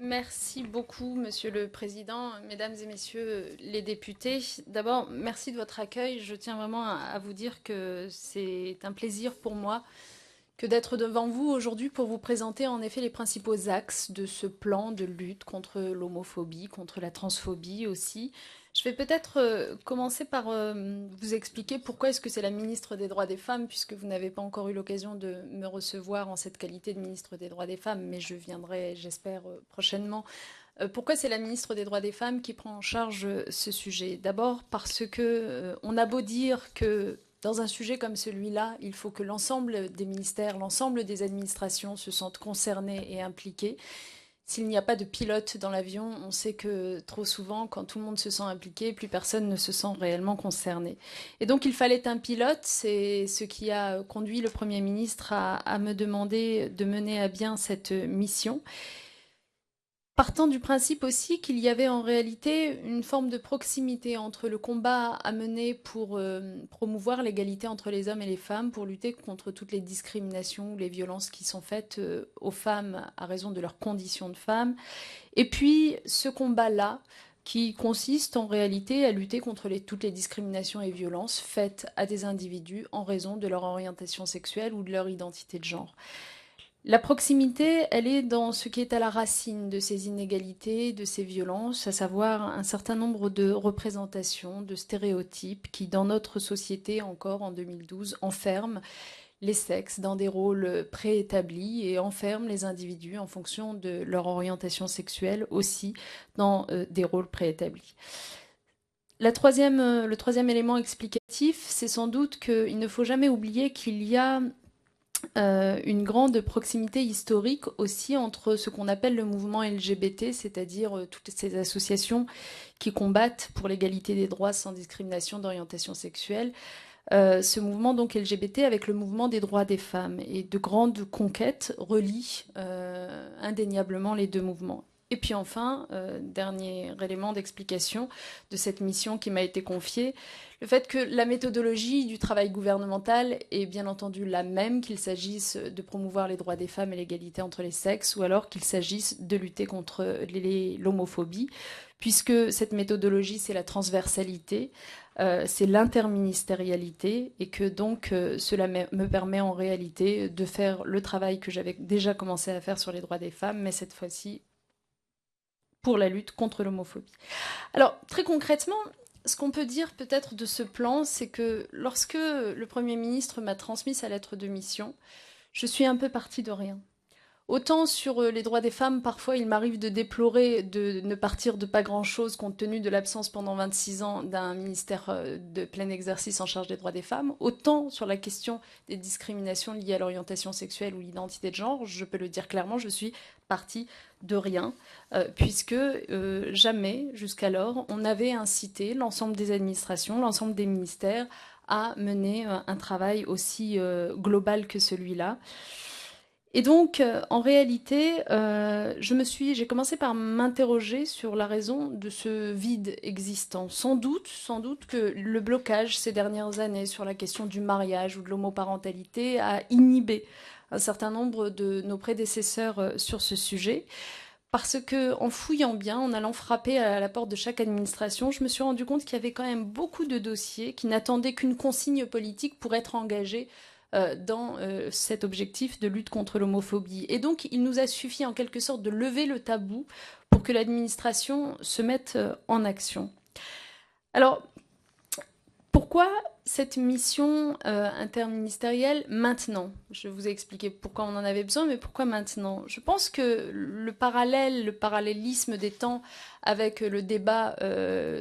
Merci beaucoup, Monsieur le Président, Mesdames et Messieurs les députés. D'abord, merci de votre accueil. Je tiens vraiment à vous dire que c'est un plaisir pour moi que d'être devant vous aujourd'hui pour vous présenter en effet les principaux axes de ce plan de lutte contre l'homophobie, contre la transphobie aussi. Je vais peut-être commencer par vous expliquer pourquoi est-ce que c'est la ministre des Droits des Femmes, puisque vous n'avez pas encore eu l'occasion de me recevoir en cette qualité de ministre des Droits des Femmes, mais je viendrai, j'espère, prochainement. Pourquoi c'est la ministre des Droits des Femmes qui prend en charge ce sujet? D'abord parce que on a beau dire que dans un sujet comme celui-là, il faut que l'ensemble des ministères, l'ensemble des administrations se sentent concernés et impliqués. S'il n'y a pas de pilote dans l'avion, on sait que trop souvent, quand tout le monde se sent impliqué, plus personne ne se sent réellement concerné. Et donc il fallait un pilote, c'est ce qui a conduit le Premier ministre à me demander de mener à bien cette mission. Partant du principe aussi qu'il y avait en réalité une forme de proximité entre le combat à mener pour promouvoir l'égalité entre les hommes et les femmes, pour lutter contre toutes les discriminations ou les violences qui sont faites aux femmes à raison de leurs conditions de femmes, et puis ce combat-là qui consiste en réalité à lutter contre toutes les discriminations et violences faites à des individus en raison de leur orientation sexuelle ou de leur identité de genre. La proximité, elle est dans ce qui est à la racine de ces inégalités, de ces violences, à savoir un certain nombre de représentations, de stéréotypes qui, dans notre société encore en 2012, enferment les sexes dans des rôles préétablis et enferment les individus en fonction de leur orientation sexuelle aussi dans des rôles préétablis. Le troisième élément explicatif, c'est sans doute qu'il ne faut jamais oublier qu'il y a une grande proximité historique aussi entre ce qu'on appelle le mouvement LGBT, c'est-à-dire toutes ces associations qui combattent pour l'égalité des droits sans discrimination d'orientation sexuelle, ce mouvement donc LGBT avec le mouvement des droits des femmes. Et de grandes conquêtes relient indéniablement les deux mouvements. Et puis enfin, dernier élément d'explication de cette mission qui m'a été confiée, le fait que la méthodologie du travail gouvernemental est bien entendu la même, qu'il s'agisse de promouvoir les droits des femmes et l'égalité entre les sexes, ou alors qu'il s'agisse de lutter contre l'homophobie, puisque cette méthodologie, c'est la transversalité, c'est l'interministérialité, et que donc cela me permet en réalité de faire le travail que j'avais déjà commencé à faire sur les droits des femmes, mais cette fois-ci pour la lutte contre l'homophobie. Alors, très concrètement, ce qu'on peut dire peut-être de ce plan, c'est que lorsque le Premier ministre m'a transmis sa lettre de mission, je suis un peu partie de rien. Autant sur les droits des femmes, parfois il m'arrive de déplorer de ne partir de pas grand-chose compte tenu de l'absence pendant 26 ans d'un ministère de plein exercice en charge des droits des femmes, autant sur la question des discriminations liées à l'orientation sexuelle ou l'identité de genre, je peux le dire clairement, je suis partie de rien, puisque jamais jusqu'alors on avait incité l'ensemble des administrations, l'ensemble des ministères à mener un travail aussi global que celui-là. Et donc, en réalité, j'ai commencé par m'interroger sur la raison de ce vide existant. Sans doute que le blocage ces dernières années sur la question du mariage ou de l'homoparentalité a inhibé un certain nombre de nos prédécesseurs sur ce sujet. Parce que, en fouillant bien, en allant frapper à la porte de chaque administration, je me suis rendu compte qu'il y avait quand même beaucoup de dossiers qui n'attendaient qu'une consigne politique pour être engagés dans cet objectif de lutte contre l'homophobie. Et donc, il nous a suffi en quelque sorte de lever le tabou pour que l'administration se mette en action. Alors, pourquoi cette mission interministérielle maintenant? Je vous ai expliqué pourquoi on en avait besoin, mais pourquoi maintenant? Je pense que le parallélisme des temps avec le débat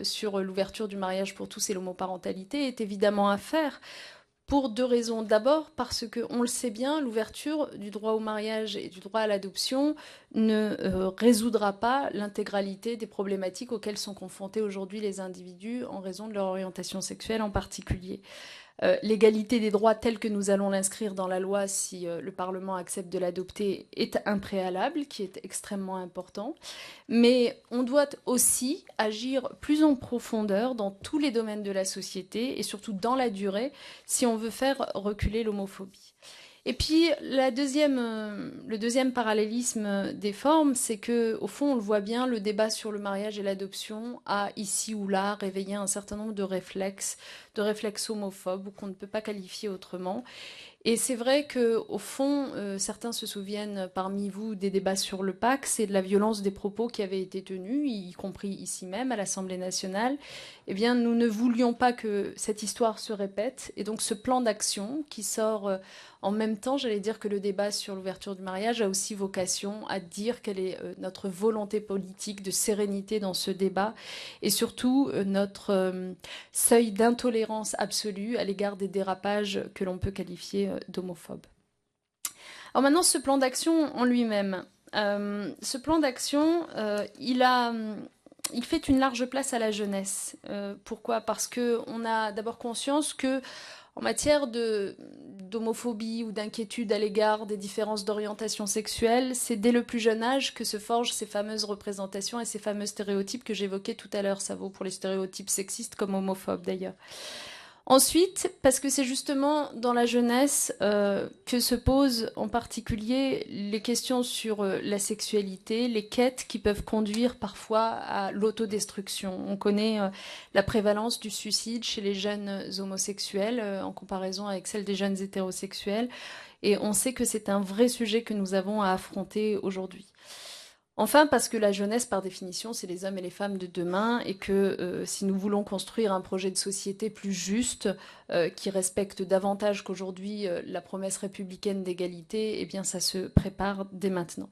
sur l'ouverture du mariage pour tous et l'homoparentalité est évidemment à faire. Pour deux raisons. D'abord, parce que, on le sait bien, l'ouverture du droit au mariage et du droit à l'adoption ne résoudra pas l'intégralité des problématiques auxquelles sont confrontés aujourd'hui les individus en raison de leur orientation sexuelle en particulier. L'égalité des droits telle que nous allons l'inscrire dans la loi si le Parlement accepte de l'adopter est un préalable qui est extrêmement important. Mais on doit aussi agir plus en profondeur dans tous les domaines de la société et surtout dans la durée si on veut faire reculer l'homophobie. Et puis le deuxième parallélisme des formes, c'est que au fond, on le voit bien, le débat sur le mariage et l'adoption a ici ou là réveillé un certain nombre de réflexes homophobes ou qu'on ne peut pas qualifier autrement. Et c'est vrai que, au fond, certains se souviennent parmi vous des débats sur le Pacs et de la violence des propos qui avaient été tenus, y compris ici même à l'Assemblée nationale. Eh bien, nous ne voulions pas que cette histoire se répète. Et donc, ce plan d'action qui sort en même temps, j'allais dire que le débat sur l'ouverture du mariage a aussi vocation à dire quelle est notre volonté politique de sérénité dans ce débat et surtout notre seuil d'intolérance absolue à l'égard des dérapages que l'on peut qualifier d'homophobes. Alors maintenant, ce plan d'action en lui-même. Ce plan d'action, il fait une large place à la jeunesse. Pourquoi? Parce qu'on a d'abord conscience que en matière d'homophobie ou d'inquiétude à l'égard des différences d'orientation sexuelle, c'est dès le plus jeune âge que se forgent ces fameuses représentations et ces fameux stéréotypes que j'évoquais tout à l'heure. Ça vaut pour les stéréotypes sexistes comme homophobes d'ailleurs. Ensuite, parce que c'est justement dans la jeunesse que se posent en particulier les questions sur la sexualité, les quêtes qui peuvent conduire parfois à l'autodestruction. On connaît la prévalence du suicide chez les jeunes homosexuels en comparaison avec celle des jeunes hétérosexuels. Et on sait que c'est un vrai sujet que nous avons à affronter aujourd'hui. Enfin, parce que la jeunesse, par définition, c'est les hommes et les femmes de demain, et que si nous voulons construire un projet de société plus juste, qui respecte davantage qu'aujourd'hui la promesse républicaine d'égalité, eh bien ça se prépare dès maintenant.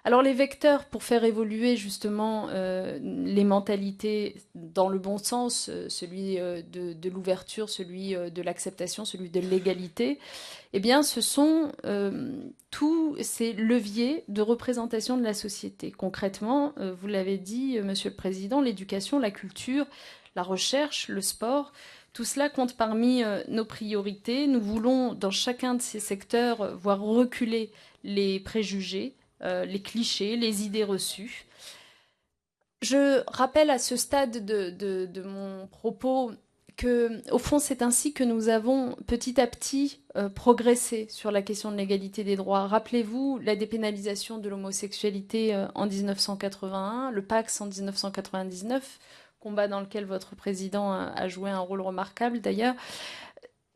Alors les vecteurs pour faire évoluer justement les mentalités dans le bon sens, celui de l'ouverture, celui de l'acceptation, celui de l'égalité, eh bien ce sont tous ces leviers de représentation de la société. Concrètement, vous l'avez dit, Monsieur le Président, l'éducation, la culture, la recherche, le sport, tout cela compte parmi nos priorités. Nous voulons, dans chacun de ces secteurs, voir reculer les préjugés, les clichés, les idées reçues. Je rappelle à ce stade de mon propos que, au fond, c'est ainsi que nous avons petit à petit progressé sur la question de l'égalité des droits. Rappelez-vous la dépénalisation de l'homosexualité en 1981, le Pacs en 1999, combat dans lequel votre président a joué un rôle remarquable d'ailleurs.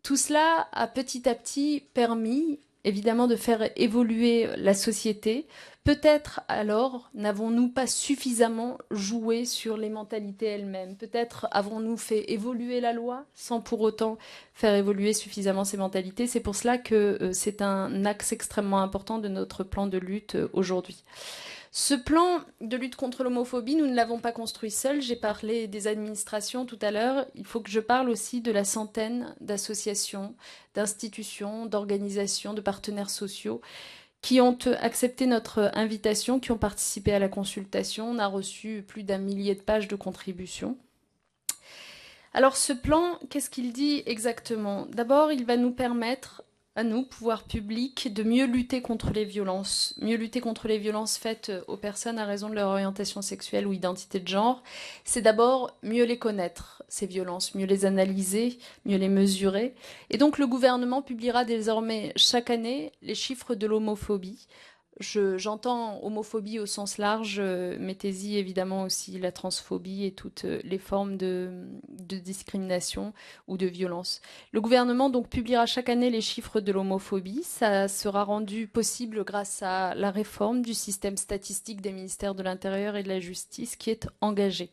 Tout cela a petit à petit permis évidemment de faire évoluer la société. Peut-être alors n'avons-nous pas suffisamment joué sur les mentalités elles-mêmes. Peut-être avons-nous fait évoluer la loi sans pour autant faire évoluer suffisamment ces mentalités. C'est pour cela que c'est un axe extrêmement important de notre plan de lutte aujourd'hui. Ce plan de lutte contre l'homophobie, nous ne l'avons pas construit seul. J'ai parlé des administrations tout à l'heure. Il faut que je parle aussi de la centaine d'associations, d'institutions, d'organisations, de partenaires sociaux qui ont accepté notre invitation, qui ont participé à la consultation. On a reçu plus d'1 millier de pages de contributions. Alors ce plan, qu'est-ce qu'il dit exactement? D'abord, il va nous permettre à nous, pouvoir public, de mieux lutter contre les violences faites aux personnes à raison de leur orientation sexuelle ou identité de genre. C'est d'abord mieux les connaître, ces violences, mieux les analyser, mieux les mesurer. Et donc le gouvernement publiera désormais chaque année les chiffres de l'homophobie. J'entends homophobie au sens large, mettez-y évidemment aussi la transphobie et toutes les formes de discrimination ou de violence. Le gouvernement donc publiera chaque année les chiffres de l'homophobie. Ça sera rendu possible grâce à la réforme du système statistique des ministères de l'Intérieur et de la Justice qui est engagée.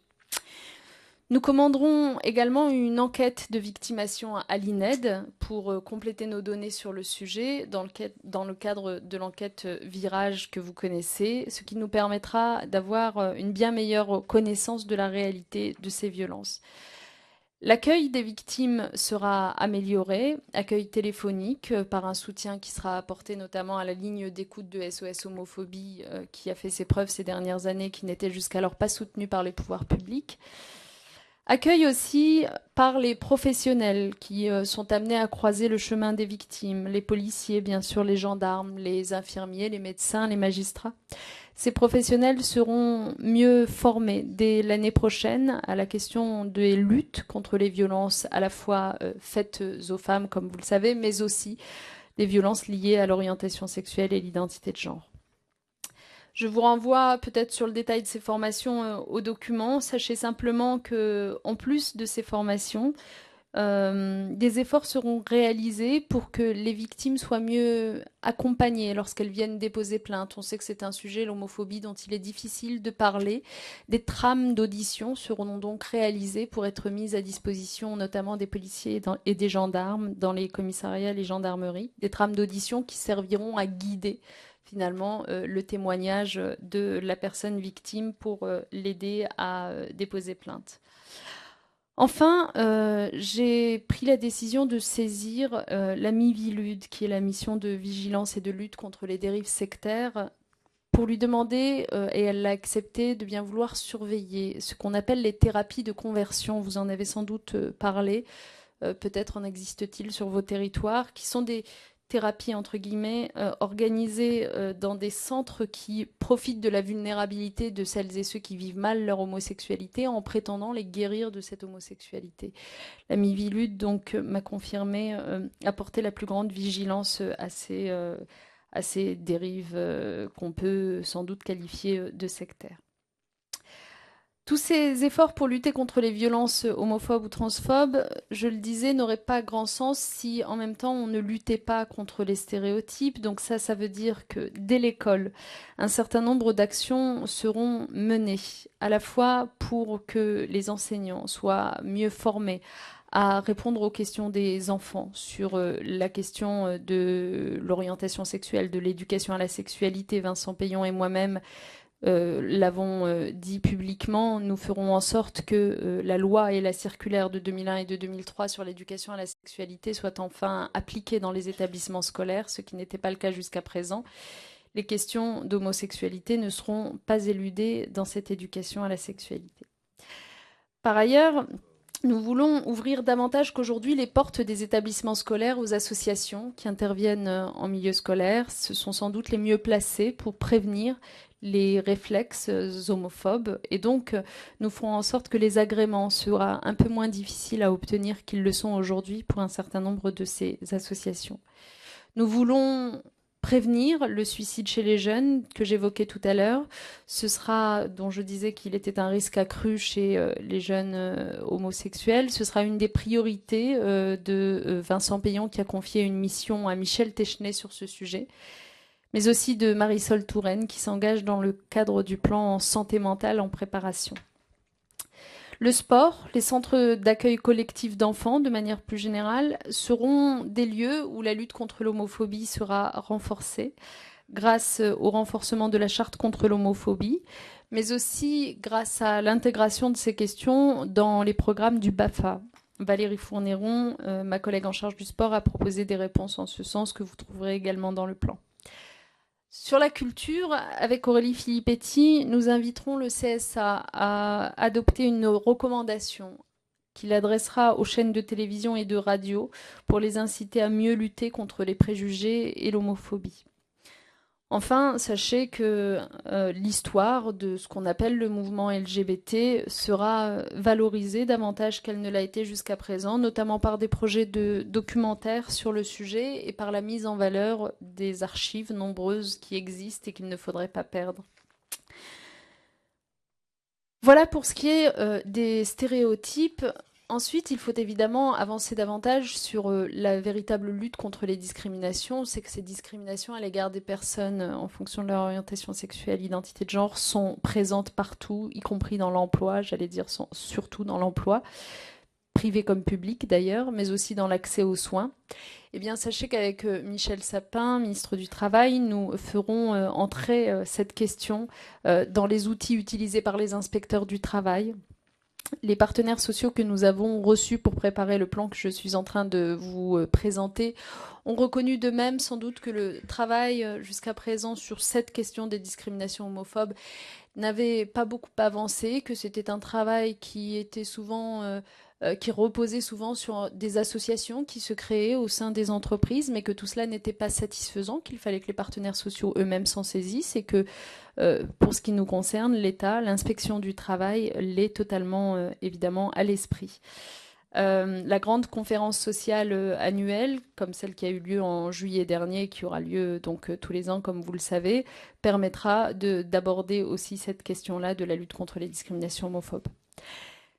Nous commanderons également une enquête de victimation à l'INED pour compléter nos données sur le sujet dans le cadre de l'enquête Virage que vous connaissez, ce qui nous permettra d'avoir une bien meilleure connaissance de la réalité de ces violences. L'accueil des victimes sera amélioré, accueil téléphonique par un soutien qui sera apporté notamment à la ligne d'écoute de SOS Homophobie qui a fait ses preuves ces dernières années, qui n'était jusqu'alors pas soutenue par les pouvoirs publics. Accueil aussi par les professionnels qui sont amenés à croiser le chemin des victimes, les policiers, bien sûr, les gendarmes, les infirmiers, les médecins, les magistrats. Ces professionnels seront mieux formés dès l'année prochaine à la question des luttes contre les violences à la fois faites aux femmes, comme vous le savez, mais aussi des violences liées à l'orientation sexuelle et l'identité de genre. Je vous renvoie peut-être sur le détail de ces formations au document. Sachez simplement qu'en plus de ces formations, des efforts seront réalisés pour que les victimes soient mieux accompagnées lorsqu'elles viennent déposer plainte. On sait que c'est un sujet, l'homophobie, dont il est difficile de parler. Des trames d'audition seront donc réalisées pour être mises à disposition notamment des policiers et des gendarmes dans les commissariats, les gendarmeries. Des trames d'audition qui serviront à guider finalement le témoignage de la personne victime pour l'aider à déposer plainte. Enfin, j'ai pris la décision de saisir la MIVILUD, qui est la mission de vigilance et de lutte contre les dérives sectaires, pour lui demander, et elle l'a accepté, de bien vouloir surveiller ce qu'on appelle les thérapies de conversion. Vous en avez sans doute parlé, peut-être en existe-t-il sur vos territoires, qui sont des thérapies, entre guillemets, organisées dans des centres qui profitent de la vulnérabilité de celles et ceux qui vivent mal leur homosexualité en prétendant les guérir de cette homosexualité. La MIVILUD, donc, m'a confirmé apporter la plus grande vigilance à ces dérives qu'on peut sans doute qualifier de sectaires. Tous ces efforts pour lutter contre les violences homophobes ou transphobes, je le disais, n'auraient pas grand sens si en même temps on ne luttait pas contre les stéréotypes. Donc ça veut dire que dès l'école, un certain nombre d'actions seront menées, à la fois pour que les enseignants soient mieux formés à répondre aux questions des enfants sur la question de l'orientation sexuelle, de l'éducation à la sexualité. Vincent Payon et moi-même l'avons dit publiquement, nous ferons en sorte que la loi et la circulaire de 2001 et de 2003 sur l'éducation à la sexualité soient enfin appliquées dans les établissements scolaires, ce qui n'était pas le cas jusqu'à présent. Les questions d'homosexualité ne seront pas éludées dans cette éducation à la sexualité. Par ailleurs, nous voulons ouvrir davantage qu'aujourd'hui les portes des établissements scolaires aux associations qui interviennent en milieu scolaire. Ce sont sans doute les mieux placés pour prévenir les réflexes homophobes. Et donc, nous ferons en sorte que les agréments soient un peu moins difficiles à obtenir qu'ils le sont aujourd'hui pour un certain nombre de ces associations. Nous voulons prévenir le suicide chez les jeunes que j'évoquais tout à l'heure. Ce sera, dont je disais qu'il était un risque accru chez les jeunes homosexuels. Ce sera une des priorités de Vincent Payon qui a confié une mission à Michel Téchenet sur ce sujet, mais aussi de Marisol Touraine qui s'engage dans le cadre du plan santé mentale en préparation. Le sport, les centres d'accueil collectif d'enfants, de manière plus générale, seront des lieux où la lutte contre l'homophobie sera renforcée grâce au renforcement de la charte contre l'homophobie, mais aussi grâce à l'intégration de ces questions dans les programmes du BAFA. Valérie Fournéron, ma collègue en charge du sport, a proposé des réponses en ce sens que vous trouverez également dans le plan. Sur la culture, avec Aurélie Filippetti, nous inviterons le CSA à adopter une recommandation qu'il adressera aux chaînes de télévision et de radio pour les inciter à mieux lutter contre les préjugés et l'homophobie. Enfin, sachez que l'histoire de ce qu'on appelle le mouvement LGBT sera valorisée davantage qu'elle ne l'a été jusqu'à présent, notamment par des projets de documentaires sur le sujet et par la mise en valeur des archives nombreuses qui existent et qu'il ne faudrait pas perdre. Voilà pour ce qui est des stéréotypes. Ensuite, il faut évidemment avancer davantage sur la véritable lutte contre les discriminations. C'est que ces discriminations à l'égard des personnes en fonction de leur orientation sexuelle, identité de genre, sont présentes partout, y compris dans l'emploi, j'allais dire surtout dans l'emploi, privé comme public d'ailleurs, mais aussi dans l'accès aux soins. Eh bien, sachez qu'avec Michel Sapin, ministre du Travail, nous ferons entrer cette question dans les outils utilisés par les inspecteurs du travail. Les partenaires sociaux que nous avons reçus pour préparer le plan que je suis en train de vous présenter ont reconnu d'eux-mêmes sans doute que le travail jusqu'à présent sur cette question des discriminations homophobes n'avait pas beaucoup avancé, que c'était un travail qui était souvent qui reposait souvent sur des associations qui se créaient au sein des entreprises, mais que tout cela n'était pas satisfaisant, qu'il fallait que les partenaires sociaux eux-mêmes s'en saisissent et que pour ce qui nous concerne, l'État, l'inspection du travail l'est totalement évidemment à l'esprit. La grande conférence sociale annuelle, comme celle qui a eu lieu en juillet dernier, qui aura lieu donc tous les ans, comme vous le savez, permettra d'aborder aussi cette question-là de la lutte contre les discriminations homophobes.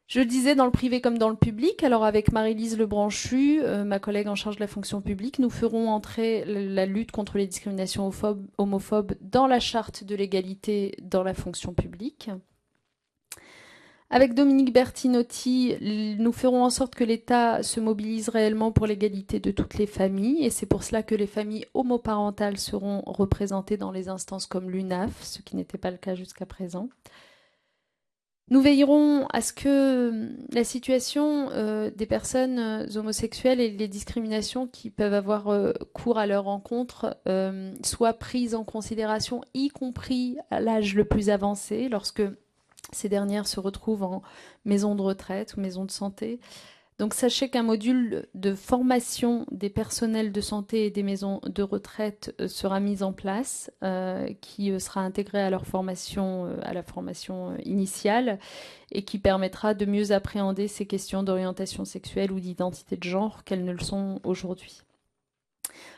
Je le disais, dans le privé comme dans le public, alors avec Marie-Lise Lebranchu, ma collègue en charge de la fonction publique, nous ferons entrer la lutte contre les discriminations homophobes dans la charte de l'égalité dans la fonction publique. Avec Dominique Bertinotti, nous ferons en sorte que l'État se mobilise réellement pour l'égalité de toutes les familles, et c'est pour cela que les familles homoparentales seront représentées dans les instances comme l'UNAF, ce qui n'était pas le cas jusqu'à présent. Nous veillerons à ce que la situation des personnes homosexuelles et les discriminations qui peuvent avoir cours à leur encontre soient prises en considération, y compris à l'âge le plus avancé, lorsque ces dernières se retrouvent en maison de retraite ou maison de santé. Donc sachez qu'un module de formation des personnels de santé et des maisons de retraite sera mis en place, qui sera intégré à leur formation, à la formation initiale, et qui permettra de mieux appréhender ces questions d'orientation sexuelle ou d'identité de genre qu'elles ne le sont aujourd'hui.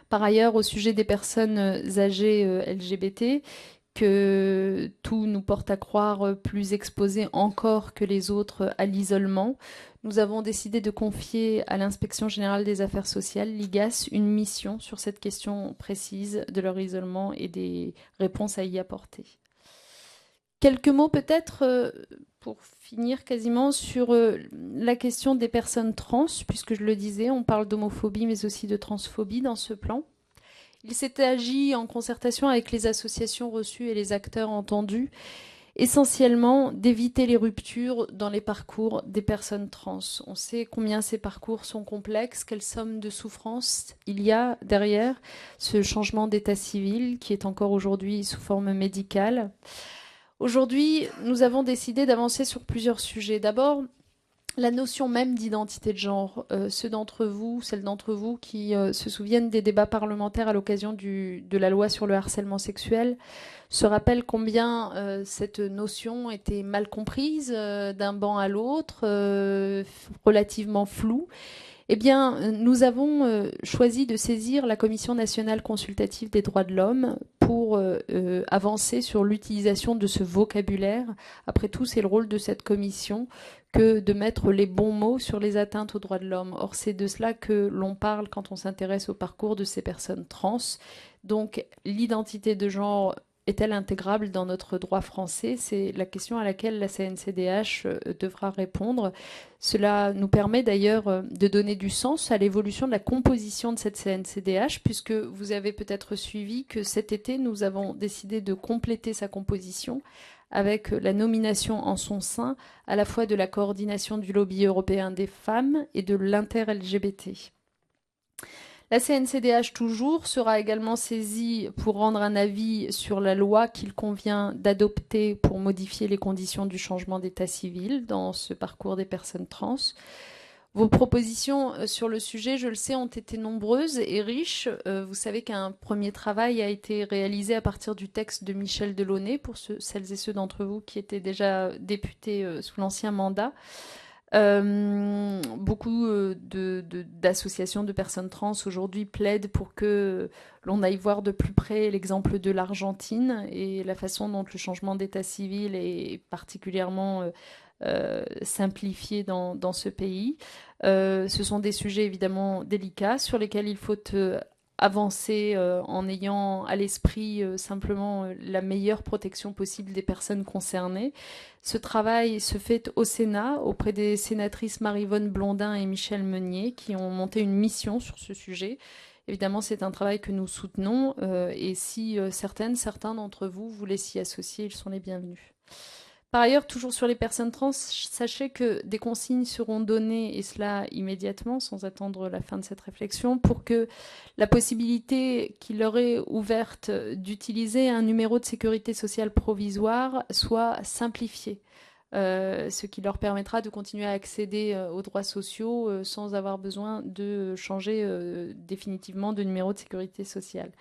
Par ailleurs, au sujet des personnes âgées LGBT, que tout nous porte à croire plus exposés encore que les autres à l'isolement, nous avons décidé de confier à l'Inspection générale des affaires sociales, l'IGAS, une mission sur cette question précise de leur isolement et des réponses à y apporter. Quelques mots peut-être pour finir quasiment sur la question des personnes trans, puisque je le disais, on parle d'homophobie mais aussi de transphobie dans ce plan. Il s'est agi en concertation avec les associations reçues et les acteurs entendus, essentiellement d'éviter les ruptures dans les parcours des personnes trans. On sait combien ces parcours sont complexes, quelle somme de souffrance il y a derrière ce changement d'état civil qui est encore aujourd'hui sous forme médicale. Aujourd'hui, nous avons décidé d'avancer sur plusieurs sujets. D'abord, la notion même d'identité de genre. Celles d'entre vous qui se souviennent des débats parlementaires à l'occasion de la loi sur le harcèlement sexuel se rappellent combien cette notion était mal comprise d'un banc à l'autre, relativement floue. Eh bien, nous avons choisi de saisir la Commission nationale consultative des droits de l'homme pour avancer sur l'utilisation de ce vocabulaire. Après tout, c'est le rôle de cette commission que de mettre les bons mots sur les atteintes aux droits de l'homme. Or, c'est de cela que l'on parle quand on s'intéresse au parcours de ces personnes trans. Donc, l'identité de genre est-elle intégrable dans notre droit français? C'est la question à laquelle la CNCDH devra répondre. Cela nous permet d'ailleurs de donner du sens à l'évolution de la composition de cette CNCDH, puisque vous avez peut-être suivi que cet été, nous avons décidé de compléter sa composition avec la nomination en son sein à la fois de la coordination du lobby européen des femmes et de l'inter-LGBT. La CNCDH toujours sera également saisie pour rendre un avis sur la loi qu'il convient d'adopter pour modifier les conditions du changement d'état civil dans ce parcours des personnes trans. Vos propositions sur le sujet, je le sais, ont été nombreuses et riches. Vous savez qu'un premier travail a été réalisé à partir du texte de Michel Delaunay, pour celles et ceux d'entre vous qui étaient déjà députés sous l'ancien mandat. Beaucoup d'associations de personnes trans aujourd'hui plaident pour que l'on aille voir de plus près l'exemple de l'Argentine et la façon dont le changement d'état civil est particulièrement simplifié dans ce pays. Ce sont des sujets évidemment délicats sur lesquels il faut avancer en ayant à l'esprit simplement la meilleure protection possible des personnes concernées. Ce travail se fait au Sénat auprès des sénatrices Maryvonne Blondin et Michèle Meunier qui ont monté une mission sur ce sujet. Évidemment, c'est un travail que nous soutenons et si certains d'entre vous voulaient s'y associer, ils sont les bienvenus. Par ailleurs, toujours sur les personnes trans, sachez que des consignes seront données, et cela immédiatement, sans attendre la fin de cette réflexion, pour que la possibilité qui leur est ouverte d'utiliser un numéro de sécurité sociale provisoire soit simplifiée. Ce qui leur permettra de continuer à accéder aux droits sociaux sans avoir besoin de changer définitivement de numéro de sécurité sociale.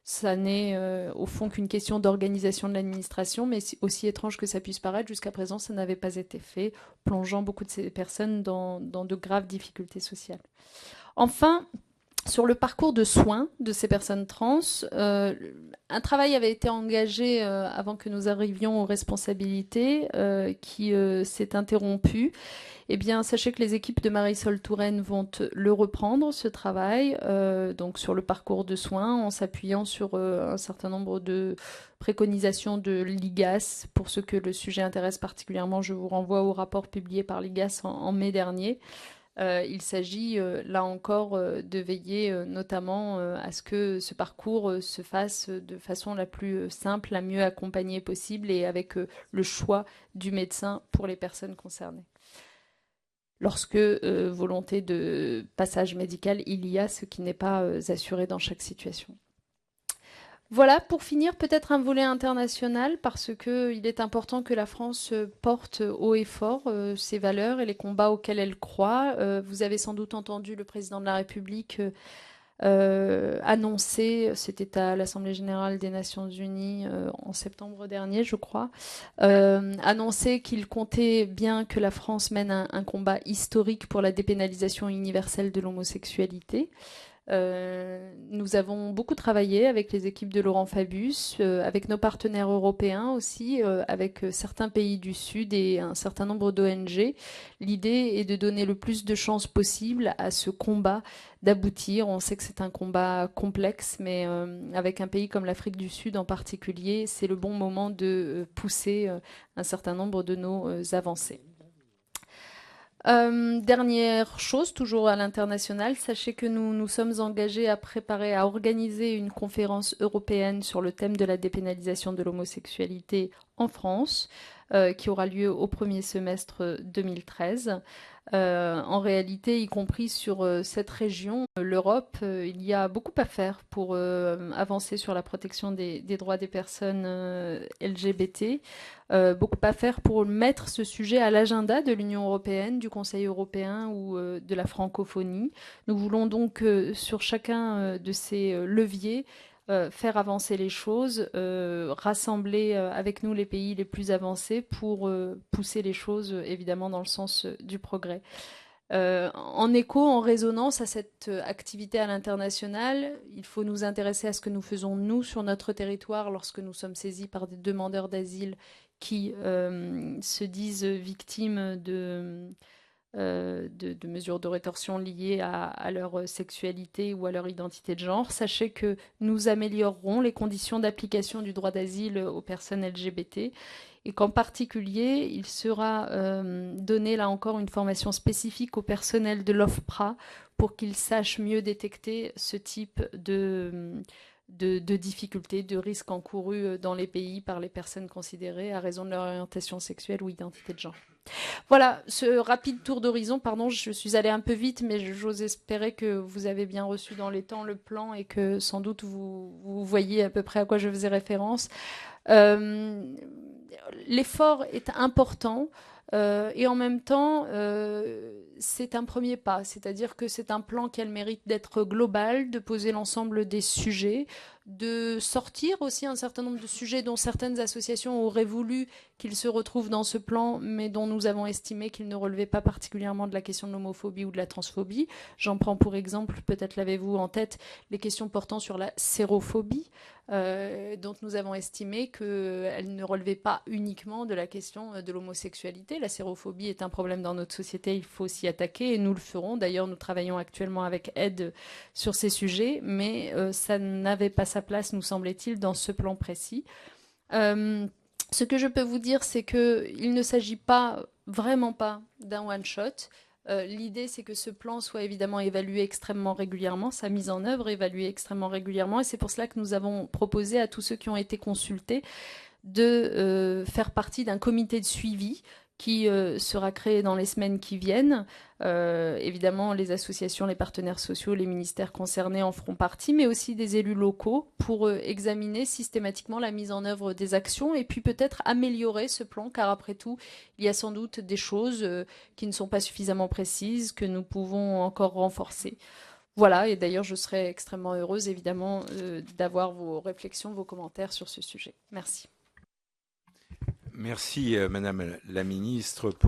Ça n'est au fond qu'une question d'organisation de l'administration, mais aussi étrange que ça puisse paraître, jusqu'à présent, ça n'avait pas été fait, plongeant beaucoup de ces personnes dans de graves difficultés sociales. Enfin, sur le parcours de soins de ces personnes trans, un travail avait été engagé avant que nous arrivions aux responsabilités qui s'est interrompu. Eh bien, sachez que les équipes de Marisol Touraine vont le reprendre, ce travail, donc sur le parcours de soins, en s'appuyant sur un certain nombre de préconisations de l'IGAS. Pour ceux que le sujet intéresse particulièrement, je vous renvoie au rapport publié par l'IGAS en mai dernier. Il s'agit là encore de veiller notamment à ce que ce parcours se fasse de façon la plus simple, la mieux accompagnée possible et avec le choix du médecin pour les personnes concernées. Lorsque volonté de passage médical il y a, ce qui n'est pas assuré dans chaque situation. Voilà, pour finir, peut-être un volet international, parce qu'il est important que la France porte haut et fort ses valeurs et les combats auxquels elle croit. Vous avez sans doute entendu le président de la République annoncer, c'était à l'Assemblée générale des Nations Unies en septembre dernier, je crois, annoncer qu'il comptait bien que la France mène un combat historique pour la dépénalisation universelle de l'homosexualité. Nous avons beaucoup travaillé avec les équipes de Laurent Fabius, avec nos partenaires européens aussi, avec certains pays du Sud et un certain nombre d'ONG. L'idée est de donner le plus de chances possible à ce combat d'aboutir. On sait que c'est un combat complexe, mais avec un pays comme l'Afrique du Sud en particulier, c'est le bon moment de pousser un certain nombre de nos avancées. Dernière chose, toujours à l'international, sachez que nous nous sommes engagés à préparer, à organiser une conférence européenne sur le thème de la dépénalisation de l'homosexualité en France, qui aura lieu au premier semestre 2013. En réalité, y compris sur cette région, l'Europe, il y a beaucoup à faire pour avancer sur la protection des droits des personnes LGBT, beaucoup à faire pour mettre ce sujet à l'agenda de l'Union européenne, du Conseil européen ou de la francophonie. Nous voulons donc, sur chacun de ces leviers, faire avancer les choses, rassembler avec nous les pays les plus avancés pour pousser les choses évidemment dans le sens du progrès. En écho, en résonance à cette activité à l'international, il faut nous intéresser à ce que nous faisons nous sur notre territoire lorsque nous sommes saisis par des demandeurs d'asile qui se disent victimes de mesures de rétorsion liées à leur sexualité ou à leur identité de genre. Sachez que nous améliorerons les conditions d'application du droit d'asile aux personnes LGBT et qu'en particulier, il sera donné là encore une formation spécifique au personnel de l'OFPRA pour qu'ils sachent mieux détecter ce type de difficultés, de risques encourus dans les pays par les personnes considérées à raison de leur orientation sexuelle ou identité de genre. Voilà, ce rapide tour d'horizon, pardon, je suis allée un peu vite, mais j'ose espérer que vous avez bien reçu dans les temps le plan et que sans doute vous voyez à peu près à quoi je faisais référence. L'effort est important. Et en même temps, c'est un premier pas, c'est-à-dire que c'est un plan qui a le mérite d'être global, de poser l'ensemble des sujets, de sortir aussi un certain nombre de sujets dont certaines associations auraient voulu qu'ils se retrouvent dans ce plan, mais dont nous avons estimé qu'ils ne relevaient pas particulièrement de la question de l'homophobie ou de la transphobie. J'en prends pour exemple, peut-être l'avez-vous en tête, les questions portant sur la sérophobie, dont nous avons estimé qu'elle ne relevait pas uniquement de la question de l'homosexualité. La sérophobie est un problème dans notre société, il faut s'y attaquer et nous le ferons. D'ailleurs, nous travaillons actuellement avec Aide sur ces sujets, mais ça n'avait pas sa place, nous semblait-il, dans ce plan précis. Ce que je peux vous dire, c'est qu'il ne s'agit pas, vraiment pas, d'un one-shot. L'idée, c'est que ce plan soit évidemment évalué extrêmement régulièrement, sa mise en œuvre évaluée extrêmement régulièrement, et c'est pour cela que nous avons proposé à tous ceux qui ont été consultés de faire partie d'un comité de suivi qui sera créé dans les semaines qui viennent. Évidemment, les associations, les partenaires sociaux, les ministères concernés en feront partie, mais aussi des élus locaux pour examiner systématiquement la mise en œuvre des actions et puis peut-être améliorer ce plan, car après tout, il y a sans doute des choses qui ne sont pas suffisamment précises, que nous pouvons encore renforcer. Voilà, et d'ailleurs, je serais extrêmement heureuse, évidemment, d'avoir vos réflexions, vos commentaires sur ce sujet. Merci. Merci, Madame la Ministre.